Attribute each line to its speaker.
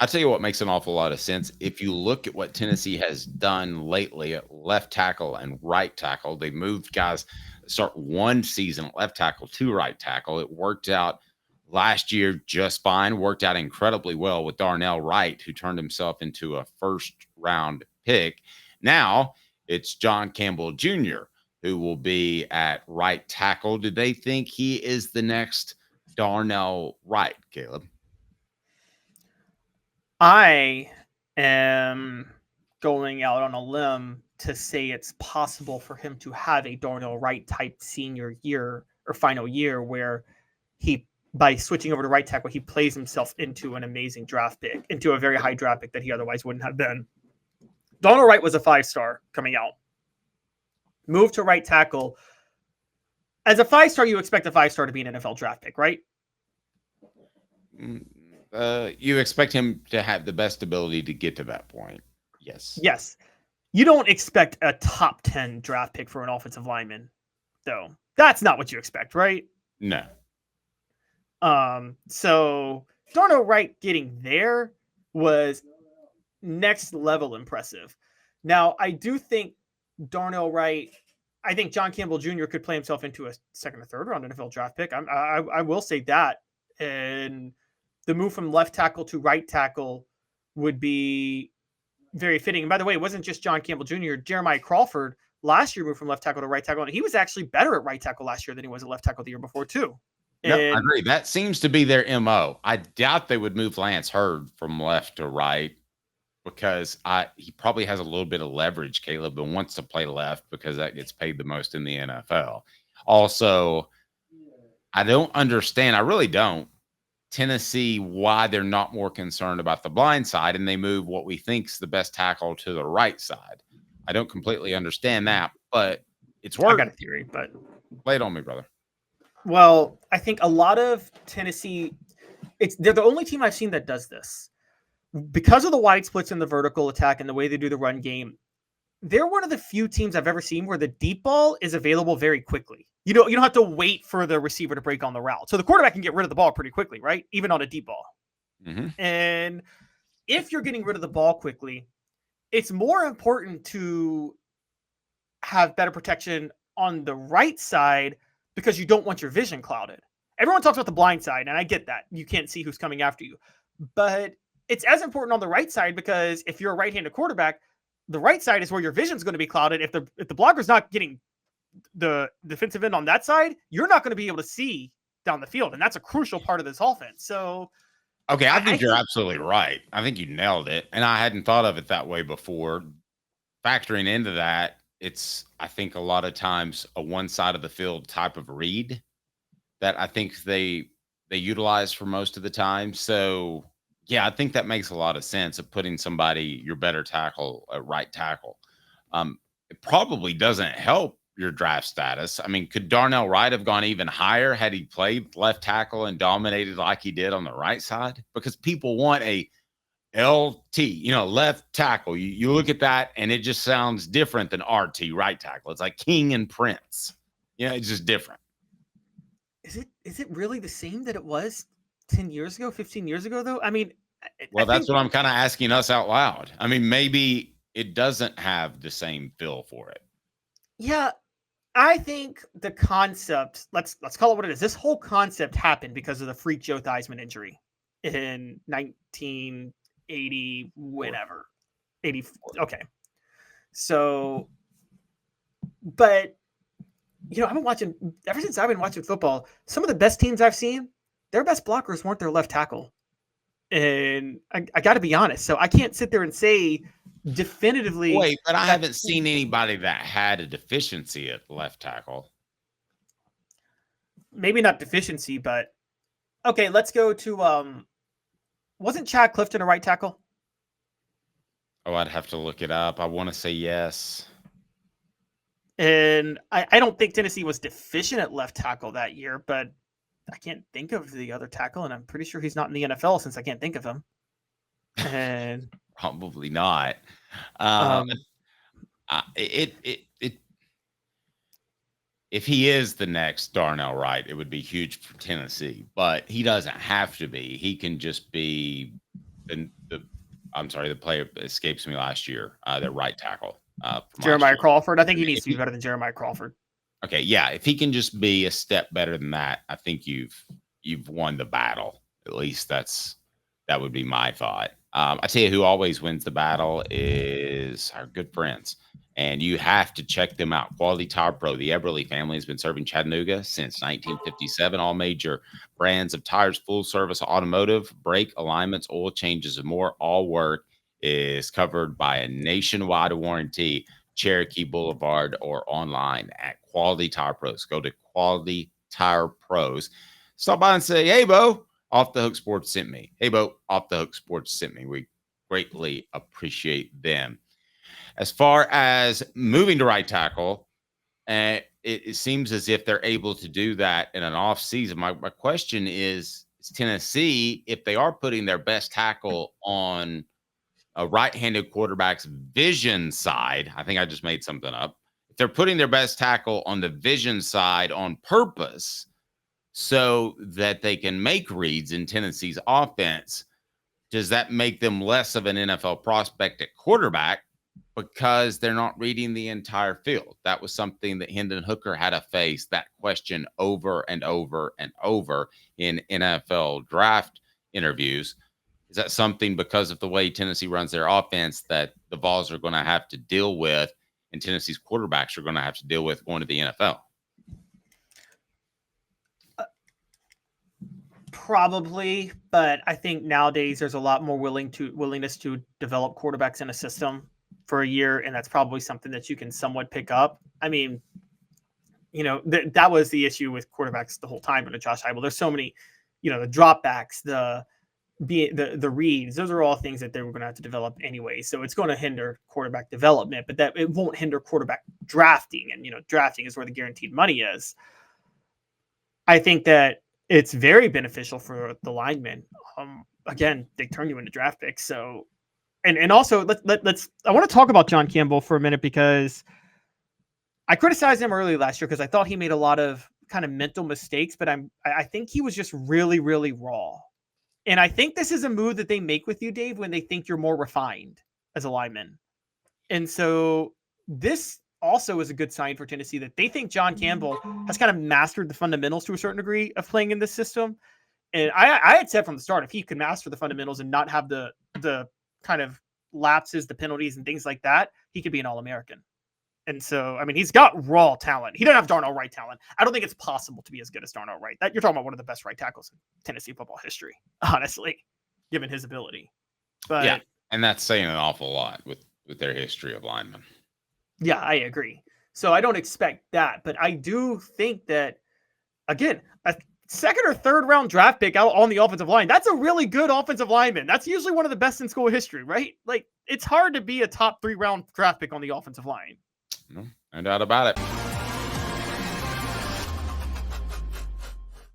Speaker 1: I'll tell you what makes an awful lot of sense. If you look at what Tennessee has done lately at left tackle and right tackle, they moved guys start one season at left tackle to right tackle. It worked out last year just fine, worked out incredibly well with Darnell Wright, who turned himself into a first round pick. Now it's John Campbell Jr., who will be at right tackle. Do they think he is the next Darnell Wright, Caleb?
Speaker 2: I am going out on a limb to say it's possible for him to have a Darnell Wright type senior year or final year where he, by switching over to right tackle, he plays himself into an amazing draft pick, into a very high draft pick that he otherwise wouldn't have been. Darnell Wright was a 5-star coming out. Moved to right tackle. As a 5-star, you expect a 5-star to be an NFL draft pick, right?
Speaker 1: You expect him to have the best ability to get to that point. Yes.
Speaker 2: Yes. You don't expect a top 10 draft pick for an offensive lineman, though. That's not what you expect, right?
Speaker 1: No.
Speaker 2: So Darnell Wright getting there was next level impressive. Now, I do think Darnell Wright, I think John Campbell Jr. could play himself into a second or third round NFL draft pick. I will say that. And the move from left tackle to right tackle would be very fitting. And by the way, it wasn't just John Campbell Jr. Jeremiah Crawford last year moved from left tackle to right tackle, and he was actually better at right tackle last year than he was at left tackle the year before too.
Speaker 1: No, I agree. That seems to be their MO. I doubt they would move Lance Hurd from left to right because he probably has a little bit of leverage, Caleb, and wants to play left because that gets paid the most in the NFL. Also, I don't understand. I really don't. Tennessee, why they're not more concerned about the blind side and they move what we think's the best tackle to the right side. I don't completely understand that, but it's worked.
Speaker 2: I got a theory, but
Speaker 1: lay it on me, brother.
Speaker 2: Well, I think a lot of Tennessee, they're the only team I've seen that does this. Because of the wide splits in the vertical attack and the way they do the run game, they're one of the few teams I've ever seen where the deep ball is available very quickly. You don't have to wait for the receiver to break on the route. So the quarterback can get rid of the ball pretty quickly, right? Even on a deep ball.
Speaker 1: Mm-hmm.
Speaker 2: And if you're getting rid of the ball quickly, it's more important to have better protection on the right side because you don't want your vision clouded. Everyone talks about the blind side, and I get that. You can't see who's coming after you. But it's as important on the right side because if you're a right-handed quarterback, the right side is where your vision is going to be clouded. If the blocker's not getting the defensive end on that side, you're not going to be able to see down the field, and that's a crucial part of this offense. So,
Speaker 1: okay, I think you're absolutely right. I think you nailed it, and I hadn't thought of it that way before. Factoring into that, it's, I think, a lot of times a one side of the field type of read that I think they utilize for most of the time. So, yeah, I think that makes a lot of sense of putting somebody, your better tackle, at right tackle. It probably doesn't help your draft status. I mean, could Darnell Wright have gone even higher had he played left tackle and dominated like he did on the right side? Because people want a LT, left tackle. You look at that and it just sounds different than RT, right tackle. It's like king and prince. It's just different.
Speaker 2: Is it really the same that it was 10 years ago, 15 years ago, though? I mean,
Speaker 1: well, that's what I'm kind of asking us out loud. I mean, maybe it doesn't have the same feel for it.
Speaker 2: Yeah, I think the concept, let's call it what it is. This whole concept happened because of the freak Joe Theismann injury in 1980, whenever. 80. Okay. So, but, I've been watching, ever since I've been watching football, some of the best teams I've seen, their best blockers weren't their left tackle. And I got to be honest. So I can't sit there and say definitively.
Speaker 1: Wait, but I haven't seen anybody that had a deficiency at left tackle.
Speaker 2: Maybe not deficiency, but okay, let's go to wasn't Chad Clifton a right tackle?
Speaker 1: Oh, I'd have to look it up. I want to say yes.
Speaker 2: And I don't think Tennessee was deficient at left tackle that year, but I can't think of the other tackle, and I'm pretty sure he's not in the NFL since I can't think of him. And
Speaker 1: probably not. If he is the next Darnell Wright, it would be huge for Tennessee, but he doesn't have to be. He can just be and I'm sorry, the player escapes me last year. The right tackle from
Speaker 2: Jeremiah
Speaker 1: last year.
Speaker 2: Crawford. I think he needs to be better than Jeremiah Crawford.
Speaker 1: Okay, yeah, if he can just be a step better than that, I think you've won the battle. At least that would be my thought. I tell you who always wins the battle is our good friends, and you have to check them out. Quality Tire Pro. The Eberle family has been serving Chattanooga since 1957. All major brands of tires, full service automotive, brake alignments, oil changes, and more. All work is covered by a nationwide warranty. Cherokee Blvd or online at Quality Tire Pros. Go to Quality Tire Pros. Stop by and say, "Hey, Bo, Off the Hook Sports sent me." "Hey, Bo, Off the Hook Sports sent me." We greatly appreciate them. As far as moving to right tackle, it seems as if they're able to do that in an off season. My question is Tennessee, if they are putting their best tackle on a right-handed quarterback's vision side, I think I just made something up. If they're putting their best tackle on the vision side on purpose so that they can make reads in Tennessee's offense, does that make them less of an NFL prospect at quarterback because they're not reading the entire field? That was something that Hendon Hooker had to face that question over and over and over in NFL draft interviews. Is that something, because of the way Tennessee runs their offense, that the Vols are going to have to deal with and Tennessee's quarterbacks are going to have to deal with going to the NFL?
Speaker 2: Probably, but I think nowadays there's a lot more willingness to develop quarterbacks in a system for a year, and that's probably something that you can somewhat pick up. I mean, that was the issue with quarterbacks the whole time under Josh Heupel. There's so many, the dropbacks, the reads, those are all things that they were going to have to develop anyway. So it's going to hinder quarterback development, but that it won't hinder quarterback drafting. And, drafting is where the guaranteed money is. I think that it's very beneficial for the linemen. Again, they turn you into draft picks. So, and also I want to talk about John Campbell for a minute, because I criticized him early last year because I thought he made a lot of kind of mental mistakes, but I think he was just really, really raw. And I think this is a move that they make with you, Dave, when they think you're more refined as a lineman. And so this also is a good sign for Tennessee that they think John Campbell has kind of mastered the fundamentals to a certain degree of playing in this system. And I had said from the start, if he could master the fundamentals and not have the kind of lapses, the penalties and things like that, he could be an All-American. And so, I mean, he's got raw talent. He doesn't have Darnell Wright talent. I don't think it's possible to be as good as Darnell Wright. You're talking about one of the best right tackles in Tennessee football history, honestly, given his ability. But
Speaker 1: yeah, and that's saying an awful lot with their history of linemen.
Speaker 2: Yeah, I agree. So I don't expect that, but I do think that, again, a second or third round draft pick out on the offensive line, that's a really good offensive lineman. That's usually one of the best in school history, right? Like, it's hard to be a top 3 round draft pick on the offensive line.
Speaker 1: No doubt about it.